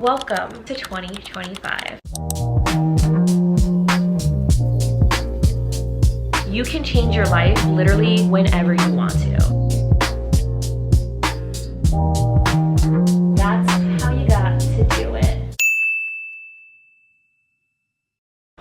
Welcome to 2025. You can change your life literally whenever you want to. That's how you got to do it.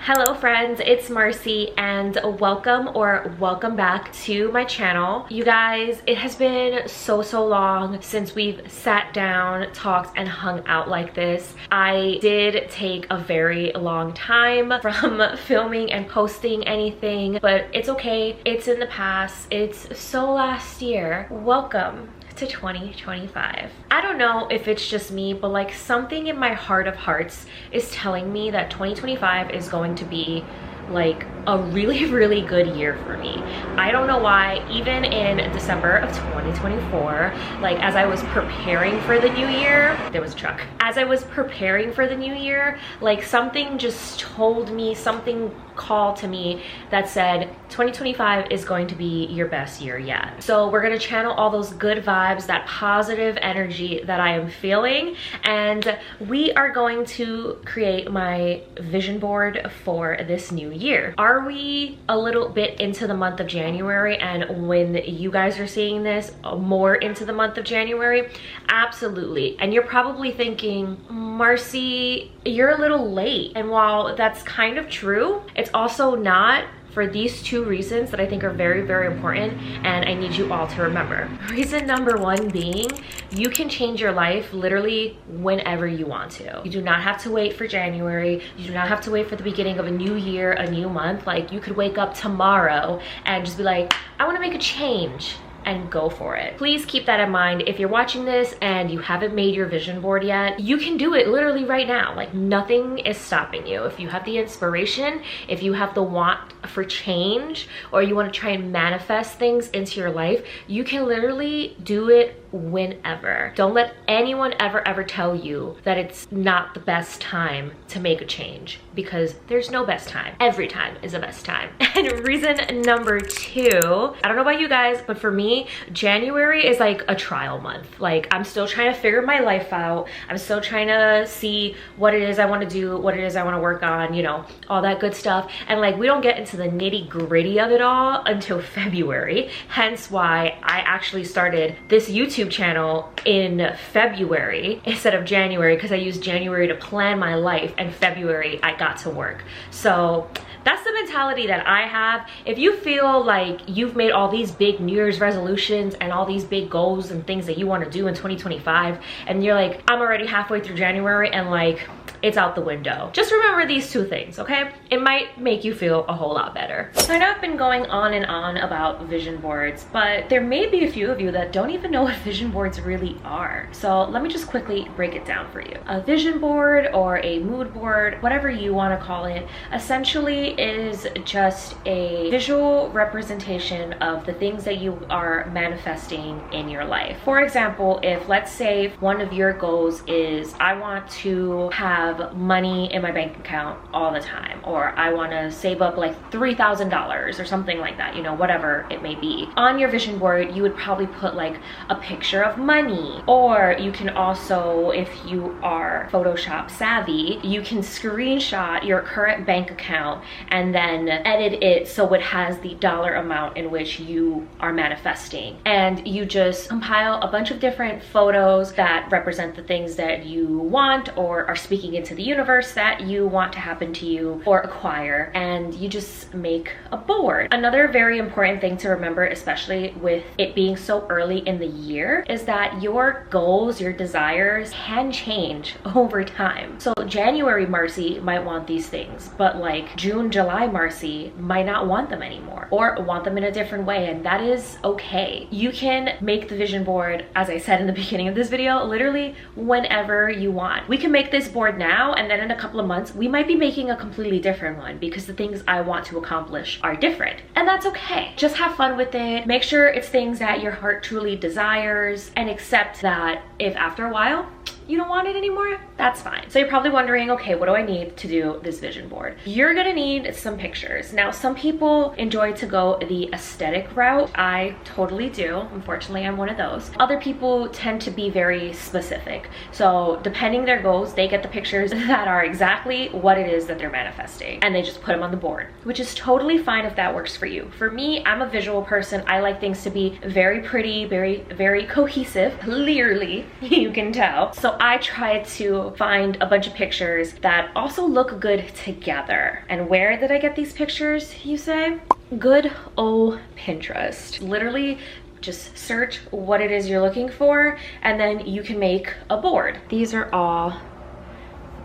Hello friends, it's Marcy and welcome back to my channel. You guys, it has been so long since we've sat down, talked, and hung out like this. I did take a very long time from filming and posting anything, but it's okay. It's in the past. It's so last year. Welcome to 2025. I don't know if it's just me, but like something in my heart of hearts is telling me that 2025 is going to be like a really good year for me. I don't know why. Even in December of 2024, like as I was preparing for the new year, there was a truck. As I was preparing for the new year, like something just told me, something called to me that said 2025 is going to be your best year yet. So we're gonna channel all those good vibes, that positive energy that I am feeling, and we are going to create my vision board for this new year. Are we a little bit into the month of January, and when you guys are seeing this, more into the month of January? Absolutely. And you're probably thinking, Marcy, you're a little late. And while that's kind of true, it's also not, for these two reasons that I think are very important, and I need you all to remember. Reason number one being, you can change your life literally whenever you want to. You do not have to wait for January. You do not have to wait for the beginning of a new year, a new month. Like you could wake up tomorrow and just be like, I want to make a change, and go for it. Please keep that in mind. If you're watching this and you haven't made your vision board yet, you can do it literally right now. Like nothing is stopping you. If you have the inspiration, if you have the want for change, or you want to try and manifest things into your life, you can literally do it whenever. Don't let anyone ever tell you that it's not the best time to make a change, because there's no best time. Every time is the best time. And reason number two, I don't know about you guys, but for me, January is like a trial month. Like I'm still trying to figure my life out. I'm still trying to see what it is I want to do, what it is I want to work on, you know, all that good stuff. And like we don't get into the nitty-gritty of it all until February. Hence why I actually started this YouTube channel in February instead of January, because I used January to plan my life and February I got to work. So that's the mentality that I have. If you feel like you've made all these big New Year's resolutions and all these big goals and things that you want to do in 2025, and you're like, I'm already halfway through January and like it's out the window, just remember these two things, okay? It might make you feel a whole lot better. So I know I've been going on and on about vision boards, but there may be a few of you that don't even know what vision boards really are. So let me just quickly break it down for you. A vision board or a mood board, whatever you want to call it, essentially is just a visual representation of the things that you are manifesting in your life. For example, if let's say one of your goals is I want to have money in my bank account all the time, or I want to save up like $3,000 or something like that, you know, whatever it may be. On your vision board, you would probably put like a picture of money, or you can also, if you are Photoshop savvy, you can screenshot your current bank account and then edit it so it has the dollar amount in which you are manifesting. And you just compile a bunch of different photos that represent the things that you want or are speaking into the universe that you want to happen to you or acquire, and you just make a board. Another very important thing to remember, especially with it being so early in the year, is that your goals, your desires can change over time. So January Marcy might want these things, but like June, July Marcy might not want them anymore, or want them in a different way, and that is okay. You can make the vision board, as I said in the beginning of this video, literally whenever you want. We can make this board now, and then in a couple of months we might be making a completely different one, because the things I want to accomplish are different, and that's okay. Just have fun with it. Make sure it's things that your heart truly desires, and accept that if after a while You don't want it anymore? That's fine. So you're probably wondering, okay, what do I need to do this vision board? You're gonna need some pictures. Now, some people enjoy to go the aesthetic route. I totally do. Unfortunately, I'm one of those. Other people tend to be very specific. So depending their goals, they get the pictures that are exactly what it is that they're manifesting, and they just put them on the board, which is totally fine if that works for you. For me, I'm a visual person. I like things to be very pretty, very cohesive. Clearly, you can tell. So I tried to find a bunch of pictures that also look good together. And where did I get these pictures, you say? Good old Pinterest. Literally, just search what it is you're looking for, and then you can make a board. These are all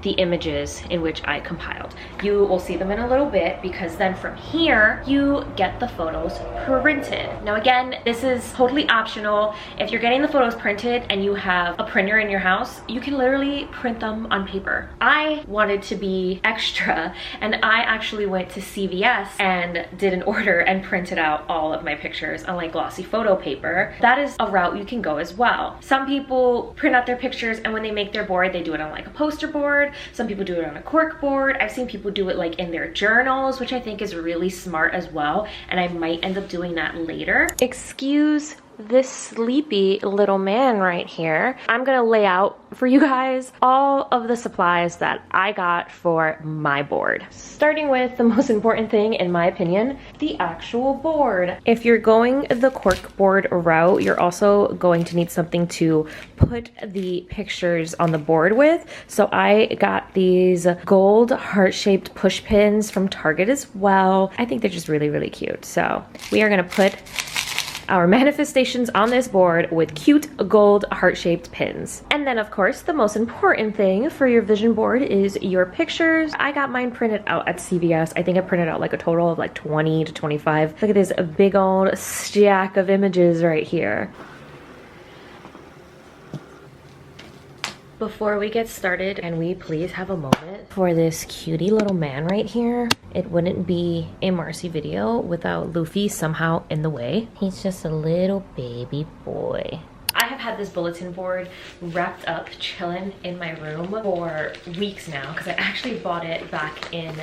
the images in which I compiled. You will see them in a little bit, because then from here you get the photos printed. Now again, this is totally optional. If you're getting the photos printed and you have a printer in your house, you can literally print them on paper. I wanted to be extra, and I actually went to CVS and did an order and printed out all of my pictures on like glossy photo paper. That is a route you can go as well. Some people print out their pictures, and when they make their board, they do it on like a poster board. Some people do it on a cork board. I've seen people do it like in their journals, which I think is really smart as well, and I might end up doing that later. Excuse this sleepy little man right here. I'm gonna lay out for you guys all of the supplies that I got for my board. Starting with the most important thing, in my opinion, the actual board. If you're going the cork board route, you're also going to need something to put the pictures on the board with. So I got these gold heart-shaped push pins from Target as well. I think they're just really cute. So we are gonna put our manifestations on this board with cute gold heart-shaped pins. And then of course, the most important thing for your vision board is your pictures. I got mine printed out at CVS. I think I printed out like a total of like 20 to 25. Look at this big old stack of images right here. Before we get started, can we please have a moment for this cutie little man right here? It wouldn't be a Marci video without Luffy somehow in the way. He's just a little baby boy. I have had this bulletin board wrapped up, chilling in my room for weeks now, because I actually bought it back in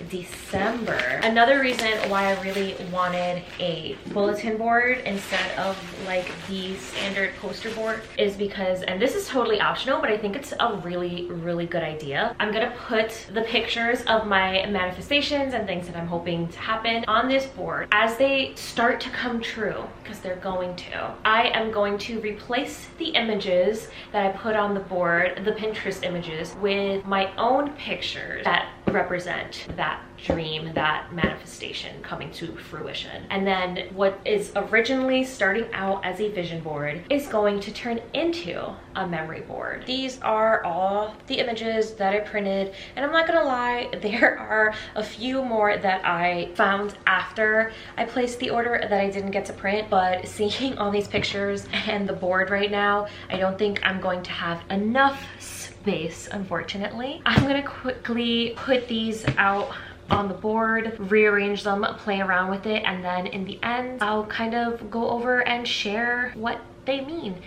December. Another reason why I really wanted a bulletin board instead of like the standard poster board is because, and this is totally optional, but I think it's a really good idea. I'm gonna put the pictures of my manifestations and things that I'm hoping to happen on this board as they start to come true, because they're going to. I am going to replace the images that I put on the board, the Pinterest images, with my own pictures that represent that dream, that manifestation coming to fruition. And then what is originally starting out as a vision board is going to turn into a memory board. These are all the images that I printed, and I'm not gonna lie, there are a few more that I found after I placed the order that I didn't get to print, but seeing all these pictures and the board right now, I don't think I'm going to have enough space, unfortunately. I'm gonna quickly put these out on the board, rearrange them, play around with it, and then in the end, I'll kind of go over and share what they mean.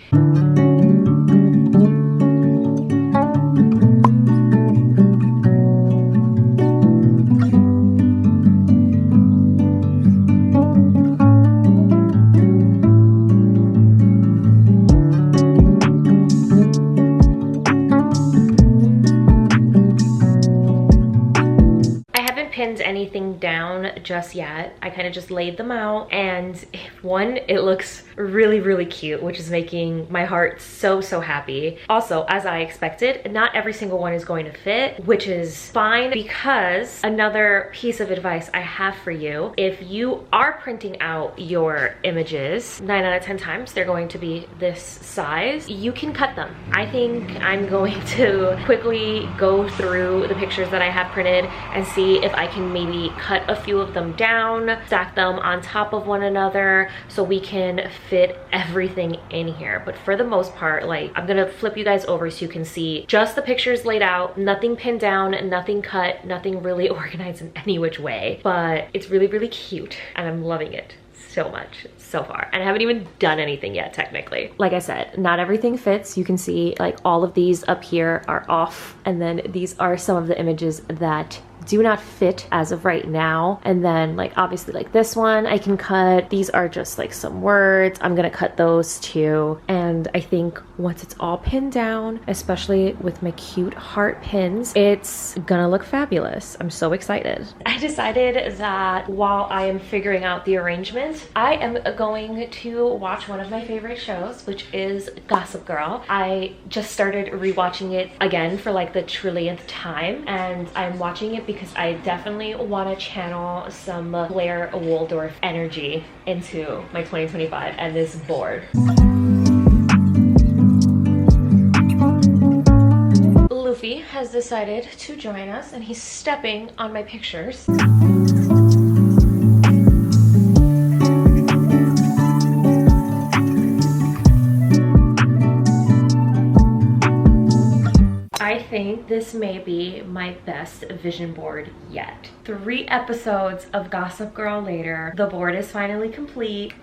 Pinned anything down just yet. I kind of just laid them out, and one, it looks really cute, which is making my heart so happy. Also, as I expected, not every single one is going to fit, which is fine, because another piece of advice I have for you, if you are printing out your images, 9 out of 10 times they're going to be this size, you can cut them. I think I'm going to quickly go through the pictures that I have printed and see if I can maybe cut a few of them down, stack them on top of one another so we can fit everything in here. But for the most part, like, I'm gonna flip you guys over so you can see just the pictures laid out, nothing pinned down, nothing cut, nothing really organized in any which way. But it's really cute, and I'm loving it so much so far, and I haven't even done anything yet technically. Like I said, not everything fits. You can see like all of these up here are off, and then these are some of the images that do not fit as of right now. And then like obviously like this one I can cut. These are just like some words. I'm gonna cut those too. And I think once it's all pinned down, especially with my cute heart pins, it's gonna look fabulous. I'm so excited. I decided that while I am figuring out the arrangement, I am going to watch one of my favorite shows, which is Gossip Girl. I just started rewatching it again for like the trillionth time, and I'm watching it because I definitely want to channel some Blair Waldorf energy into my 2025 and this board. Luffy has decided to join us, and he's stepping on my pictures. I think this may be my best vision board yet. 3 episodes of Gossip Girl later, the board is finally complete.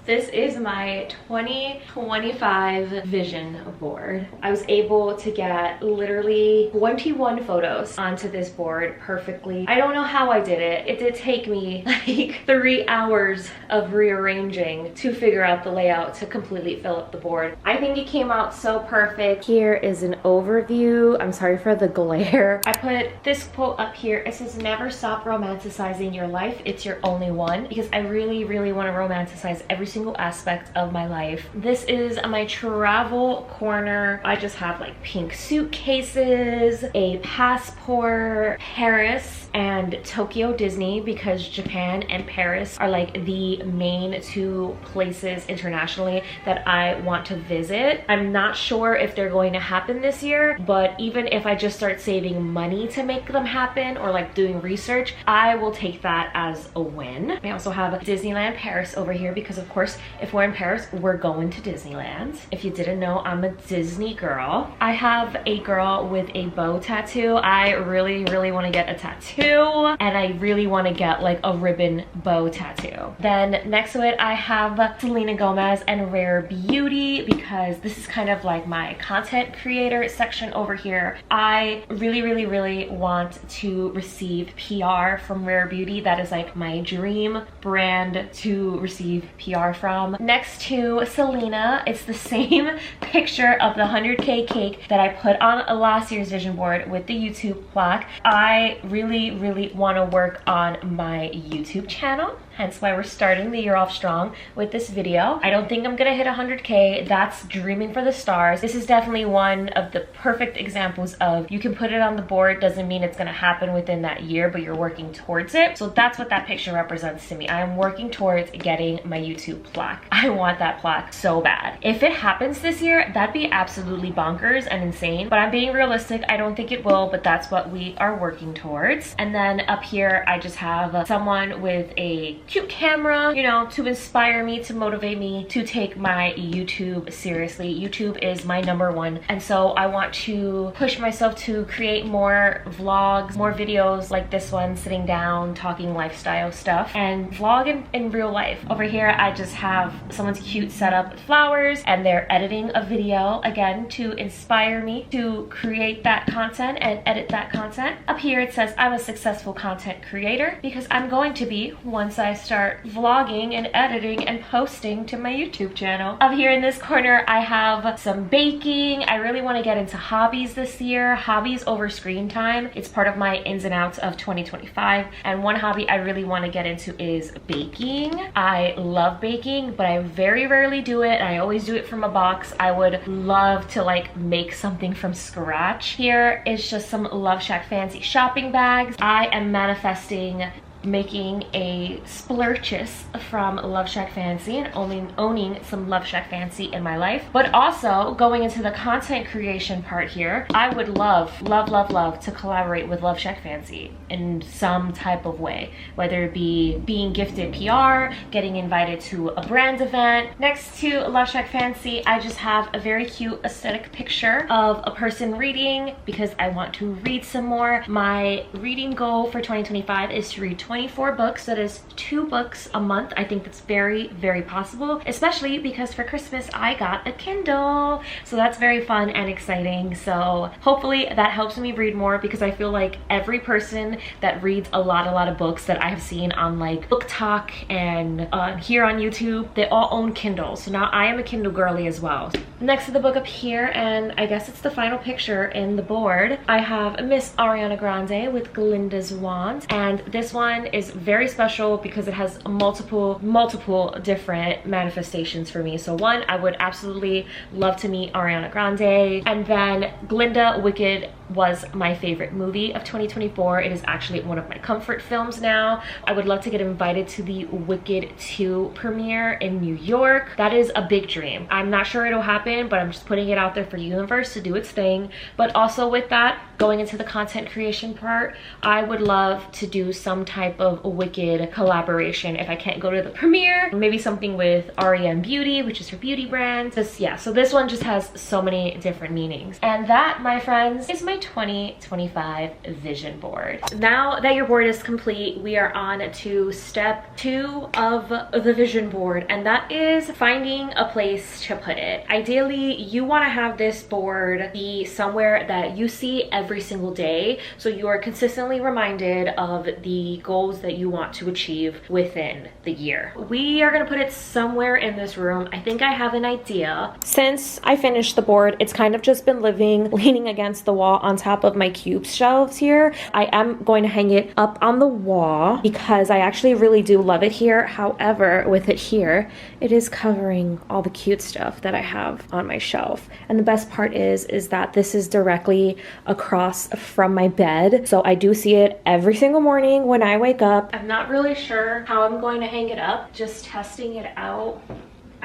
This is my 2025 vision board. I was able to get literally 21 photos onto this board perfectly. I don't know how I did it. It did take me like 3 hours of rearranging to figure out the layout to completely fill up the board. I think it came out so perfect. Here is an overview. I'm sorry for the glare. I put this quote up here. It says, "Never stop romanticizing your life. It's your only one," because I really, really want to romanticize every single aspect of my life. This is my travel corner. I just have like pink suitcases, a passport, Paris and Tokyo Disney, because Japan and Paris are like the main 2 places internationally that I want to visit. I'm not sure if they're going to happen this year, but even if I just start saving money to make them happen or like doing research, I will take that as a win. I also have Disneyland Paris over here because of course if we're in Paris, we're going to Disneyland. If you didn't know, I'm a Disney girl. I have a girl with a bow tattoo. I really, really want to get a tattoo, and I really want to get like a ribbon bow tattoo. Then next to it, I have Selena Gomez and Rare Beauty, because this is kind of like my content creator section over here. I really, really, really want to receive PR from Rare Beauty. That is like my dream brand to receive PR from. Next to Selena, it's the same picture of the 100K cake that I put on last year's vision board with the YouTube plaque. I really, really want to work on my YouTube channel, hence why we're starting the year off strong with this video. I don't think I'm gonna hit 100K. That's dreaming for the stars. This is definitely one of the perfect examples of you can put it on the board, doesn't mean it's gonna happen within that year, but you're working towards it. So that's what that picture represents to me. I am working towards getting my YouTube plaque. I want that plaque so bad. If it happens this year, that'd be absolutely bonkers and insane, but I'm being realistic. I don't think it will, but that's what we are working towards. And then up here, I just have someone with a cute camera, you know, to inspire me, to motivate me to take my YouTube seriously. YouTube is my #1, and so I want to push myself to create more vlogs, more videos like this one, sitting down talking lifestyle stuff, and vlog in real life. Over here I just have someone's cute setup with flowers, and they're editing a video again to inspire me to create that content and edit that content. Up here it says I'm a successful content creator, because I'm going to be once I start vlogging and editing and posting to my YouTube channel. Up here in this corner I have some baking. I really want to get into hobbies this year. Hobbies over screen time. It's part of my ins and outs of 2025, and one hobby I really want to get into is baking. I love baking, but I very rarely do it. I always do it from a box. I would love to like make something from scratch. Here is just some Love Shack Fancy shopping bags. I am manifesting making a splurchase from Love Shack Fancy and owning some Love Shack Fancy in my life. But also going into the content creation part here, I would love to collaborate with Love Shack Fancy in some type of way, whether it be being gifted PR, getting invited to a brand event. Next to Love Shack Fancy, I just have a very cute aesthetic picture of a person reading, because I want to read some more. My reading goal for 2025 is to read 24 books. That is 2 books a month. I think that's very, very possible, especially because for Christmas I got a Kindle. So that's very fun and exciting. So hopefully that helps me read more, because I feel like every person that reads a lot of books that I have seen on like Book Talk and here on YouTube, they all own Kindles. So now I am a Kindle girly as well. Next to the book up here, and I guess it's the final picture in the board, I have Miss Ariana Grande with Glinda's Wand. And this one is very special because it has multiple different manifestations for me. So one, I would absolutely love to meet Ariana Grande. And then Glinda Wicked was my favorite movie of 2024. It is actually one of my comfort films now. I would love to get invited to the Wicked 2 premiere in New York. That is a big dream. I'm not sure it'll happen, but I'm just putting it out there for the universe to do its thing. But also with that, going into the content creation part, I would love to do some type of Wicked collaboration. If I can't go to the premiere, maybe something with REM Beauty, which is her beauty brand. Yeah, so this one just has so many different meanings. And that, my friends, is my 2025 vision board. Now that your board is complete, we are on to step 2 of the vision board, and that is finding a place to put it. Ideally, you want to have this board be somewhere that you see every single day, so you are consistently reminded of the goals that you want to achieve within the year. We are going to put it somewhere in this room. I think I have an idea. Since I finished the board, it's kind of just been leaning against the wall on top of my cube shelves here. I am going to hang it up on the wall because I actually really do love it here. However, with it here, it is covering all the cute stuff that I have on my shelf. And the best part is that this is directly across from my bed. So I do see it every single morning when I wake up. I'm not really sure how I'm going to hang it up. Just testing it out.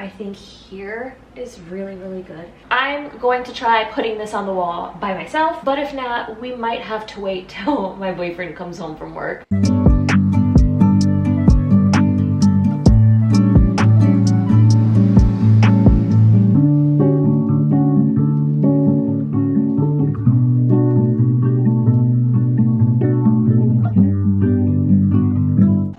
I think here is really good. I'm going to try putting this on the wall by myself, but if not, we might have to wait till my boyfriend comes home from work.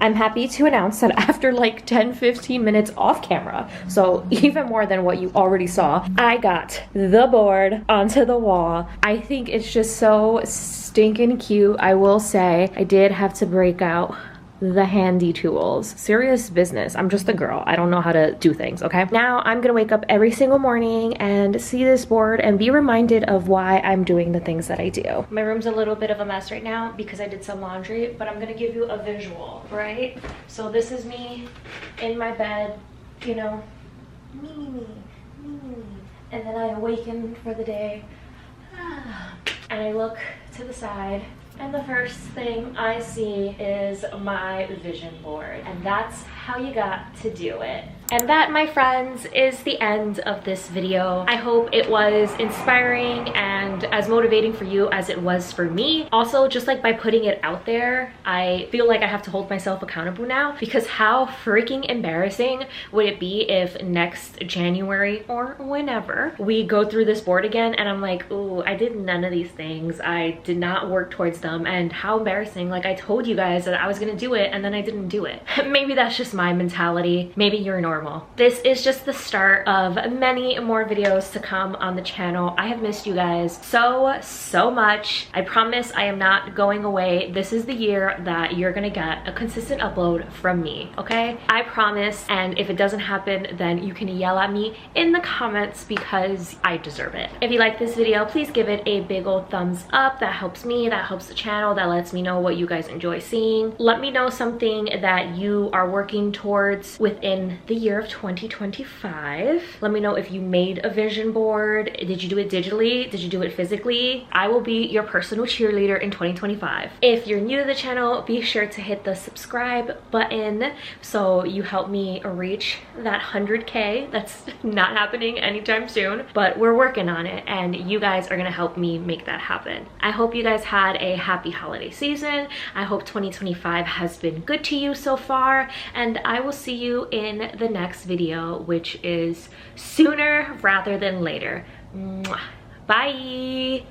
I'm happy to announce that after like 10-15 minutes off camera, so even more than what you already saw, I got the board onto the wall. I think it's just so stinking cute. I will say I did have to break out the handy tools. Serious business. I'm just a girl. I don't know how to do things, okay? Now I'm gonna wake up every single morning and see this board and be reminded of why I'm doing the things that I do. My room's a little bit of a mess right now because I did some laundry, but I'm gonna give you a visual, right? So this is me in my bed, you know, me. And then I awaken for the day and I look to the side, and the first thing I see is my vision board, and that's how you got to do it. And that, my friends, is the end of this video. I hope it was inspiring and as motivating for you as it was for me. Also, just like by putting it out there, I feel like I have to hold myself accountable now, because how freaking embarrassing would it be if next January or whenever we go through this board again and I'm like, ooh, I did none of these things. I did not work towards them, and how embarrassing. Like, I told you guys that I was gonna do it and then I didn't do it. Maybe that's just my mentality. Maybe you're normal. This is just the start of many more videos to come on the channel. I have missed you guys so much. I promise I am not going away. This is the year that you're gonna get a consistent upload from me, okay? I promise, and if it doesn't happen, then you can yell at me in the comments because I deserve it. If you like this video, please give it a big old thumbs up. That helps me, that helps the channel, that lets me know what you guys enjoy seeing. Let me know something that you are working towards within the year of 2025. Let me know if you made a vision board. Did you do it digitally? Did you do it physically? I will be your personal cheerleader in 2025. If you're new to the channel, be sure to hit the subscribe button so you help me reach that 100K. That's not happening anytime soon, but we're working on it, and you guys are gonna help me make that happen. I hope you guys had a happy holiday season. I hope 2025 has been good to you so far, and I will see you in the next video, which is sooner rather than later. Mwah. Bye.